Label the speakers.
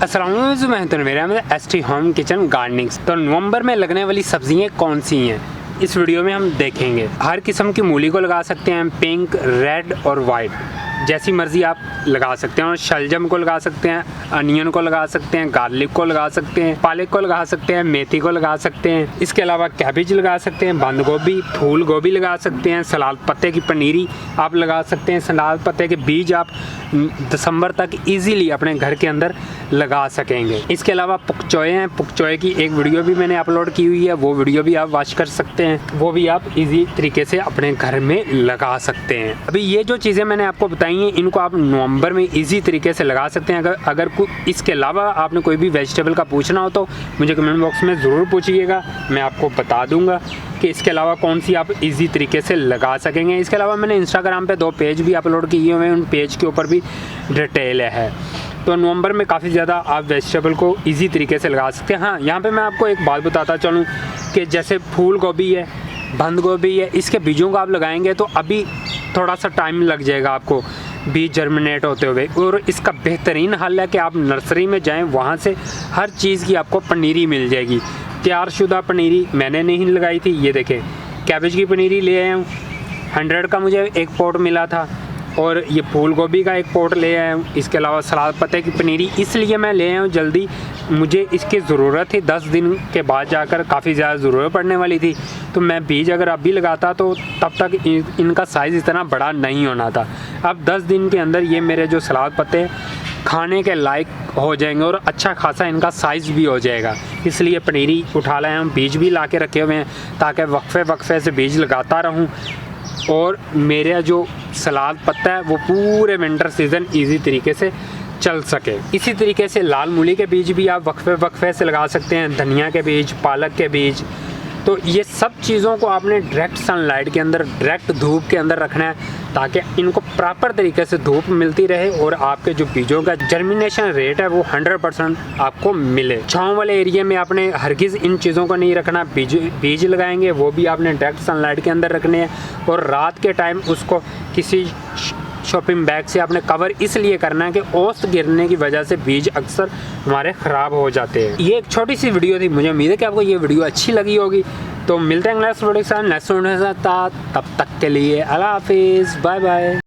Speaker 1: अस्सलाम वालेकुम, मैं तो मेरे में एसटी होम किचन गार्डनिंग। तो नवंबर में लगने वाली सब्जियां कौन सी हैं इस वीडियो में हम देखेंगे। हर किस्म की मूली को लगा सकते हैं, पिंक, रेड और वाइट, जैसी मर्ज़ी आप लगा सकते हैं। और शलजम को लगा सकते हैं, अनियन को लगा सकते हैं, गार्लिक को लगा सकते हैं, पालक को लगा सकते हैं, मेथी को लगा सकते हैं। इसके अलावा कैबेज लगा सकते हैं, बंद गोभी, फूल गोभी लगा सकते हैं, सलाद पत्ते की पनीरी आप लगा सकते हैं। सलाद पत्ते के बीज आप दिसंबर तक इजीली अपने घर के अंदर लगा सकेंगे। इसके अलावा पुकचोए हैं, पुकचोए की एक वीडियो भी मैंने अपलोड की हुई है, वो वीडियो भी आप वॉच कर सकते हैं, वो भी आप इजी तरीके से अपने घर में लगा सकते हैं। अभी ये जो चीज़ें मैंने आपको बताई हैं, इनको आप नवंबर में इजी तरीके से लगा सकते हैं। अगर इसके अलावा आपने कोई भी वेजिटेबल का पूछना हो तो मुझे कमेंट बॉक्स में ज़रूर पूछिएगा, मैं आपको बता दूंगा कि इसके अलावा कौन सी आप इजी तरीके से लगा सकेंगे। इसके अलावा मैंने इंस्टाग्राम पे 2 पेज भी अपलोड किए हुए हैं, उन पेज के ऊपर भी डिटेल है। तो नवंबर में काफ़ी ज़्यादा आप वेजिटेबल को इजी तरीके से लगा सकते हैं। हाँ, यहाँ पे मैं आपको एक बात बताता चलूँ कि जैसे फूल गोभी है, बंद गोभी है, इसके बीजों को आप लगाएंगे तो अभी थोड़ा सा टाइम लग जाएगा आपको बीज जर्मिनेट होते हुए। और इसका बेहतरीन हल है कि आप नर्सरी में जाएं, वहाँ से हर चीज़ की आपको पनीरी मिल जाएगी। तैयारशुदा पनीरी मैंने नहीं लगाई थी, ये देखें कैबेज की पनीरी ले आया हूँ, 100 का मुझे एक पॉट मिला था, और ये फूल गोभी का एक पॉट ले आया हूँ। इसके अलावा सलाद पत्ते की पनीरी इसलिए मैं ले आया हूँ जल्दी, मुझे इसकी ज़रूरत थी, 10 दिन के बाद जाकर काफ़ी ज़्यादा ज़रूरत पड़ने वाली थी। तो मैं बीज अगर अभी लगाता तो तब तक इनका साइज़ इतना बड़ा नहीं होना था। अब 10 दिन के अंदर ये मेरे जो सलाद पत्ते खाने के लायक हो जाएंगे और अच्छा खासा इनका साइज़ भी हो जाएगा। इसलिए पनीरी उठा लाए हम, बीज भी ला के रखे हुए हैं ताकि वक्फे से बीज लगाता रहूँ और मेरा जो सलाद पत्ता है वो पूरे विंटर सीज़न इजी तरीके से चल सके। इसी तरीके से लाल मूली के बीज भी आप वक्फे से लगा सकते हैं, धनिया के बीज, पालक के बीज। तो ये सब चीज़ों को आपने डायरेक्ट सनलाइट के अंदर, डायरेक्ट धूप के अंदर रखना है ताकि इनको प्रॉपर तरीके से धूप मिलती रहे और आपके जो बीजों का जर्मिनेशन रेट है वो 100% आपको मिले। छाँव वाले एरिया में आपने हरगिज़ इन चीज़ों को नहीं रखना। बीज लगाएंगे वो भी आपने डायरेक्ट सनलाइट के अंदर रखने हैं और रात के टाइम उसको किसी शॉपिंग बैग से आपने कवर इसलिए करना है कि ओस गिरने की वजह से बीज अक्सर हमारे ख़राब हो जाते हैं। ये एक छोटी सी वीडियो थी, मुझे उम्मीद है कि आपको ये वीडियो अच्छी लगी होगी। तो मिलते हैं नेक्स्ट वीडियो के साथ, नेक्स्ट वीडियो के साथ। तब तक के लिए अल्लाह हाफिज़, बाय बाय।